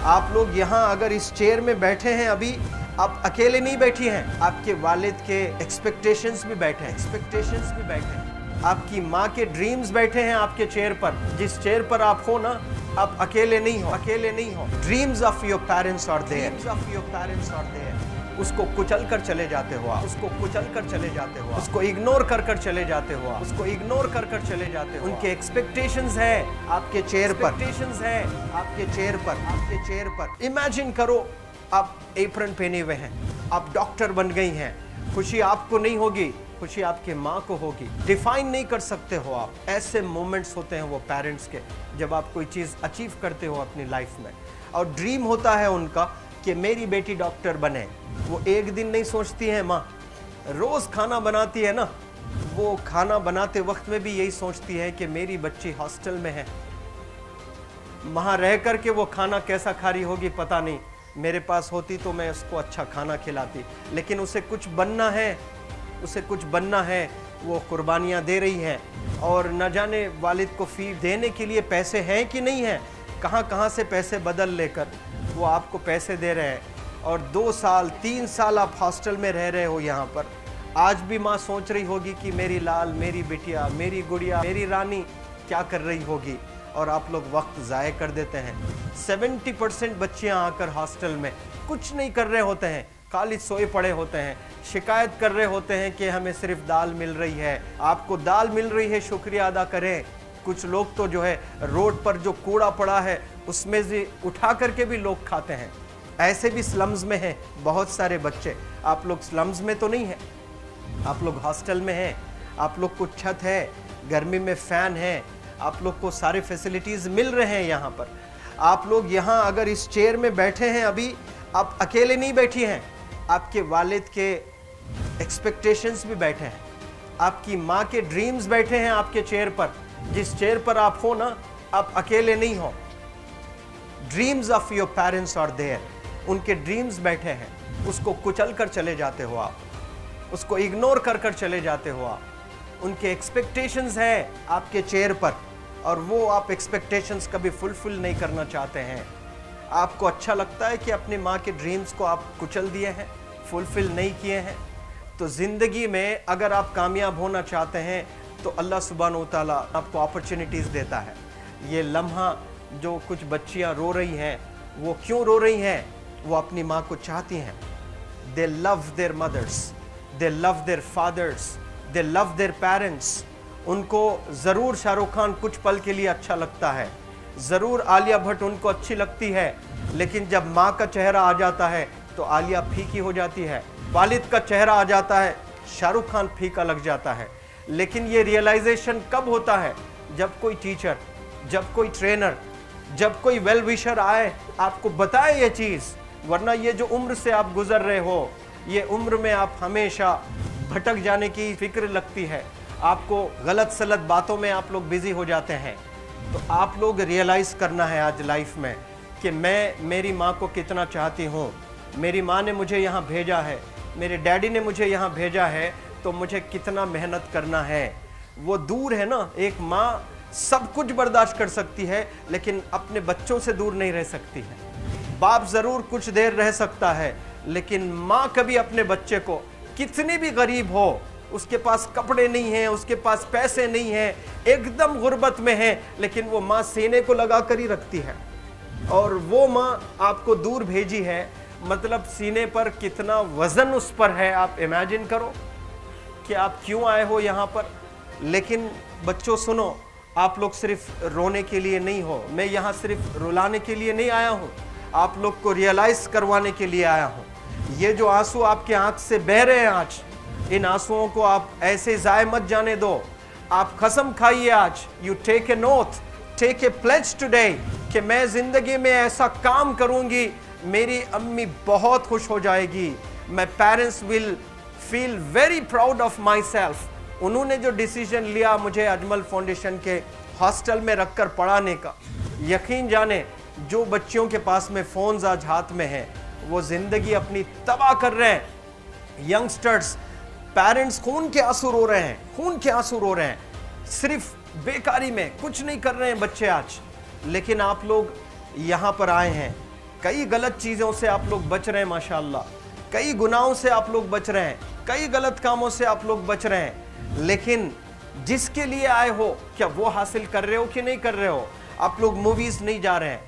आप लोग यहाँ अगर इस चेयर में बैठे हैं अभी, आप अकेले नहीं बैठी हैं, आपके वालिद के एक्सपेक्टेशंस भी बैठे हैं, आपकी माँ के ड्रीम्स बैठे हैं आपके चेयर पर। जिस चेयर पर आप हो ना, आप अकेले नहीं हो। Dreams of your parents are there. उसको कुचल कर चले जाते हो आप, उसको इग्नोर कर चले जाते हो आप, उनके एक्सपेक्टेशंस है आपके चेयर पर। इमेजिन करो आप एप्रन पहने हुए हैं, आप डॉक्टर बन गई हैं, खुशी आपको नहीं होगी, खुशी आपके माँ को होगी। डिफाइन नहीं कर सकते हो आप। ऐसे मोमेंट्स होते हैं वो पेरेंट्स के, जब आप कोई चीज़ अचीव करते हो अपनी लाइफ में, और ड्रीम होता है उनका कि मेरी बेटी डॉक्टर बने। वो एक दिन नहीं सोचती है माँ, रोज़ खाना बनाती है ना, वो खाना बनाते वक्त में भी यही सोचती है कि मेरी बच्ची हॉस्टल में है, वहाँ रह कर के वो खाना कैसा खा रही होगी पता नहीं, मेरे पास होती तो मैं उसको अच्छा खाना खिलाती। लेकिन उसे कुछ बनना है, वो कुर्बानियाँ दे रही है, और न जाने वालिद को फ़ी देने के लिए पैसे हैं कि नहीं हैं, कहाँ से पैसे बदल लेकर वो आपको पैसे दे रहे हैं। और 2 साल 3 साल आप हॉस्टल में रह रहे हो यहाँ पर। आज भी माँ सोच रही होगी कि मेरी लाल, मेरी बिटिया, मेरी गुड़िया, मेरी रानी क्या कर रही होगी, और आप लोग वक्त ज़ाय कर देते हैं। 70% बच्चियाँ आकर हॉस्टल में कुछ नहीं कर रहे होते हैं, खाली सोए पड़े होते हैं, शिकायत कर रहे होते हैं कि हमें सिर्फ दाल मिल रही है। आपको दाल मिल रही है, शुक्रिया अदा करें। कुछ लोग तो जो है रोड पर जो कूड़ा पड़ा है उसमें से उठा करके भी लोग खाते हैं। ऐसे भी स्लम्स में हैं बहुत सारे बच्चे। आप लोग स्लम्स में तो नहीं हैं, आप लोग हॉस्टल में हैं, आप लोग को छत है, गर्मी में फ़ैन है, आप लोग को सारे फैसिलिटीज़ मिल रहे हैं यहाँ पर। आप लोग यहाँ अगर इस चेयर में बैठे हैं अभी, आप अकेले नहीं बैठी हैं, आपके वालिद के एक्सपेक्टेशंस भी बैठे हैं, आपकी माँ के ड्रीम्स बैठे हैं आपके चेयर पर। जिस चेयर पर आप हो ना, आप अकेले नहीं हो। Dreams of your parents are there. उनके ड्रीम्स बैठे हैं, उसको कुचल कर चले जाते हो आप, उसको इग्नोर कर चले जाते हो आप। उनके एक्सपेक्टेशंस है आपके चेयर पर, और वो आप एक्सपेक्टेशंस कभी फुलफिल नहीं करना चाहते हैं। आपको अच्छा लगता है कि अपनी माँ के ड्रीम्स को आप कुचल दिए हैं, फुलफिल नहीं किए हैं। तो ज़िंदगी में अगर आप कामयाब होना चाहते हैं तो अल्लाह सुब्हानहू तआला आपको अपॉर्चुनिटीज़ देता है। ये लम्हा जो कुछ बच्चियाँ रो रही हैं, वो क्यों रो रही हैं? वो अपनी माँ को चाहती हैं। They love their mothers, they love their fathers, they love their parents. उनको ज़रूर शाहरुख खान कुछ पल के लिए अच्छा लगता है, ज़रूर आलिया भट्ट उनको अच्छी लगती है, लेकिन जब माँ का चेहरा आ जाता है तो आलिया फीकी हो जाती है। वालिद का चेहरा आ जाता है, शाहरुख खान फीका लग जाता है। लेकिन ये रियलाइजेशन कब होता है? जब कोई टीचर, जब कोई ट्रेनर, जब कोई वेल विशर आए, आपको बताए ये चीज़। वरना ये जो उम्र से आप गुजर रहे हो, ये उम्र में आप हमेशा भटक जाने की फिक्र लगती है, आपको गलत सलत बातों में आप लोग बिजी हो जाते हैं। तो आप लोग रियलाइज़ करना है आज लाइफ में कि मैं मेरी माँ को कितना चाहती हूँ। मेरी माँ ने मुझे यहाँ भेजा है, मेरे डैडी ने मुझे यहाँ भेजा है, तो मुझे कितना मेहनत करना है। वो दूर है ना, एक माँ सब कुछ बर्दाश्त कर सकती है, लेकिन अपने बच्चों से दूर नहीं रह सकती है। बाप ज़रूर कुछ देर रह सकता है, लेकिन माँ कभी अपने बच्चे को, कितनी भी गरीब हो, उसके पास कपड़े नहीं हैं, उसके पास पैसे नहीं हैं, एकदम गुर्बत में है, लेकिन वो माँ सीने को लगा कर ही रखती है। और वो माँ आपको दूर भेजी है, मतलब सीने पर कितना वज़न उस पर है। आप इमेजिन करो कि आप क्यों आए हो यहाँ पर। लेकिन बच्चों सुनो, आप लोग सिर्फ रोने के लिए नहीं हो, मैं यहाँ सिर्फ रुलाने के लिए नहीं आया हूँ, आप लोग को रियलाइज़ करवाने के लिए आया हूँ। ये जो आंसू आपके आँख से बह रहे हैं आज, इन आंसुओं को आप ऐसे ज़ाय मत जाने दो। आप कसम खाइए आज, you take a note, take a pledge today, कि मैं ज़िंदगी में ऐसा काम करूँगी, मेरी अम्मी बहुत खुश हो जाएगी, my parents will feel very proud of my self. उन्होंने जो डिसीजन लिया मुझे अजमल फाउंडेशन के हॉस्टल में रखकर पढ़ाने का, यकीन जाने जो बच्चियों के पास में फ़ोन्स आज हाथ में हैं, वो ज़िंदगी अपनी तबाह कर रहे हैं। यंगस्टर्स, पेरेंट्स खून के आंसू रो रहे हैं, खून के आंसू रो रहे हैं, सिर्फ बेकारी में कुछ नहीं कर रहे हैं बच्चे आज। लेकिन आप लोग यहाँ पर आए हैं, कई गलत चीज़ों से आप लोग बच रहे हैं माशाअल्लाह, कई गुनाहों से आप लोग बच रहे हैं, कई गलत कामों से आप लोग बच रहे हैं, लेकिन जिसके लिए आए हो क्या वो हासिल कर रहे हो कि नहीं कर रहे हो? आप लोग मूवीज़ नहीं जा रहे हैं,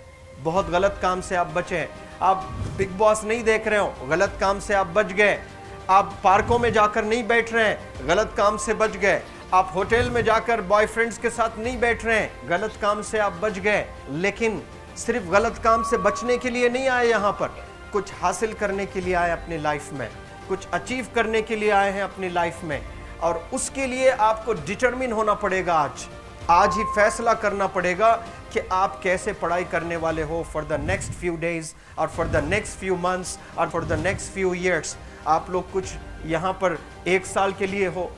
बहुत गलत काम से आप बचे हैं। आप बिग बॉस नहीं देख रहे हो, गलत काम से आप बच गए। आप पार्कों में जाकर नहीं बैठ रहे हैं, गलत काम से बच गए। आप होटल में जाकर बॉयफ्रेंड्स के साथ नहीं बैठ रहे हैं, गलत काम से आप बच गए। लेकिन सिर्फ गलत काम से बचने के लिए नहीं आए यहाँ पर, कुछ हासिल करने के लिए आए अपनी लाइफ में, कुछ अचीव करने के लिए आए हैं अपनी लाइफ में। और उसके लिए आपको डिटरमिन होना पड़ेगा। आज ही फैसला करना पड़ेगा कि आप कैसे पढ़ाई करने वाले हो for the next few days और for the next few months और for the next few years. आप लोग कुछ यहाँ पर 1 साल के लिए हो,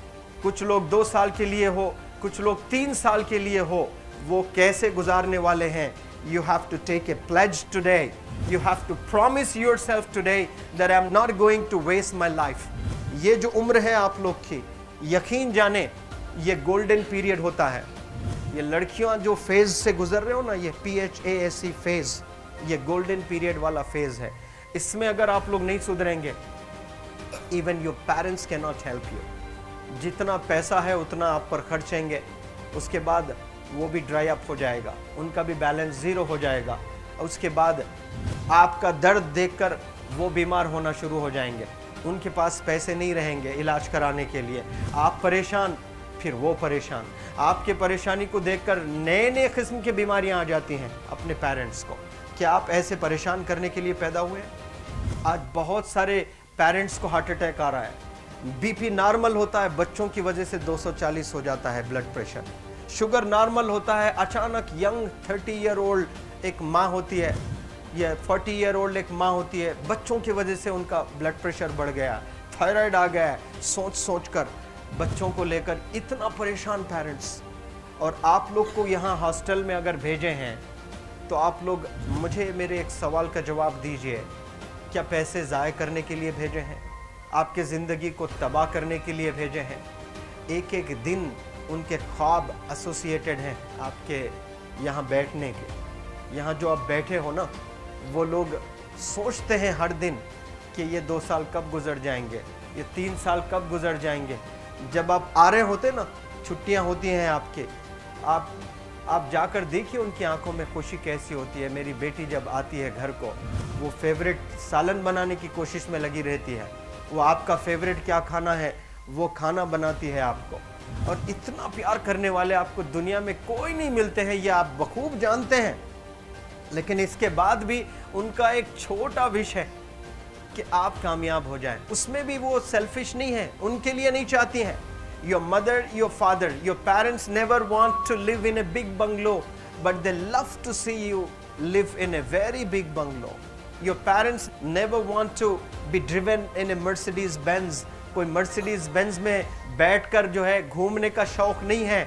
कुछ लोग 2 साल के लिए हो, कुछ लोग 3 साल के लिए हो, वो कैसे गुजारने वाले हैं? You have to take a pledge today. You have to promise yourself today that I'm not going to waste my life. ये जो उम्र है आप लोग की, यकीन जाने ये गोल्डन पीरियड होता है। ये लड़कियां जो फेज से गुजर रहे हो ना, ये PHASE फेज, ये गोल्डन पीरियड वाला फेज है। इसमें अगर आप लोग नहीं सुधरेंगे, even your parents can not help you. जितना पैसा है उतना आप पर खर्चेंगे, उसके बाद वो भी ड्राई अप हो जाएगा, उनका भी बैलेंस ज़ीरो हो जाएगा। उसके बाद आपका दर्द देखकर वो बीमार होना शुरू हो जाएंगे, उनके पास पैसे नहीं रहेंगे इलाज कराने के लिए। आप परेशान, फिर वो परेशान। आपके परेशानी को देखकर नए नए किस्म की बीमारियां आ जाती हैं अपने पेरेंट्स को। क्या आप ऐसे परेशान करने के लिए पैदा हुए? आज बहुत सारे पेरेंट्स को हार्ट अटैक आ रहा है। बीपी नॉर्मल होता है, बच्चों की वजह से 240 हो जाता है ब्लड प्रेशर। शुगर नॉर्मल होता है, अचानक यंग 30 ईयर ओल्ड एक माँ होती है या 40 ईयर ओल्ड एक माँ होती है, बच्चों की वजह से उनका ब्लड प्रेशर बढ़ गया, थायराइड आ गया है। सोच कर बच्चों को लेकर इतना परेशान पेरेंट्स। और आप लोग को यहाँ हॉस्टल में अगर भेजे हैं तो आप लोग मुझे मेरे एक सवाल का जवाब दीजिए, क्या पैसे ज़ाय करने के लिए भेजे हैं? आपके ज़िंदगी को तबाह करने के लिए भेजे हैं? एक एक दिन उनके ख्वाब एसोसिएटेड हैं आपके यहाँ बैठने के। यहाँ जो आप बैठे हो ना, वो लोग सोचते हैं हर दिन कि ये 2 साल कब गुजर जाएंगे, ये 3 साल कब गुजर जाएंगे। जब आप आ रहे होते ना, छुट्टियाँ होती हैं आपके, आप जाकर देखिए उनकी आंखों में खुशी कैसी होती है। मेरी बेटी जब आती है घर को, वो फेवरेट सालन बनाने की कोशिश में लगी रहती है। वो आपका फेवरेट क्या खाना है वो खाना बनाती है आपको। और इतना प्यार करने वाले आपको दुनिया में कोई नहीं मिलते हैं, ये आप बखूब जानते हैं। लेकिन इसके बाद भी उनका एक छोटा विश है कि आप कामयाब हो जाएं। उसमें भी वो सेल्फिश नहीं है, उनके लिए नहीं चाहती हैं। Your mother, your father, your parents never want to live in a big bungalow, but they love to see you live in a very big bungalow. Your parents never want to be driven in a Mercedes Benz. कोई Mercedes Benz में बैठकर जो है घूमने का शौक नहीं है,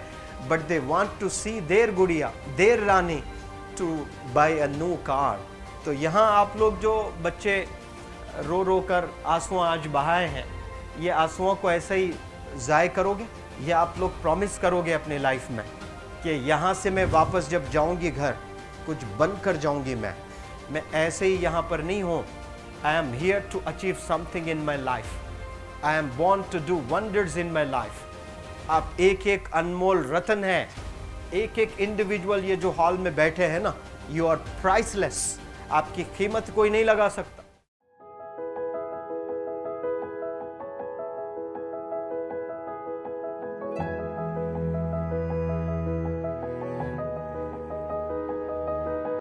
but they want to see their गुड़िया, their Rani to buy a new car. तो यहाँ आप लोग जो बच्चे रो रो कर आंसू आज बहाए हैं, ये आंसुओं को ऐसे ही ज़ाय करोगे या आप लोग प्रॉमिस करोगे अपने लाइफ में कि यहाँ से मैं वापस जब जाऊँगी घर, कुछ बन कर जाऊँगी। मैं ऐसे ही यहाँ पर नहीं हूँ। I am here to achieve something in my life. I am born to do wonders in my life. आप एक एक अनमोल रत्न है, एक एक इंडिविजुअल ये जो हॉल में बैठे हैं ना, यू आर प्राइसलेस। आपकी कीमत कोई नहीं लगा सकता।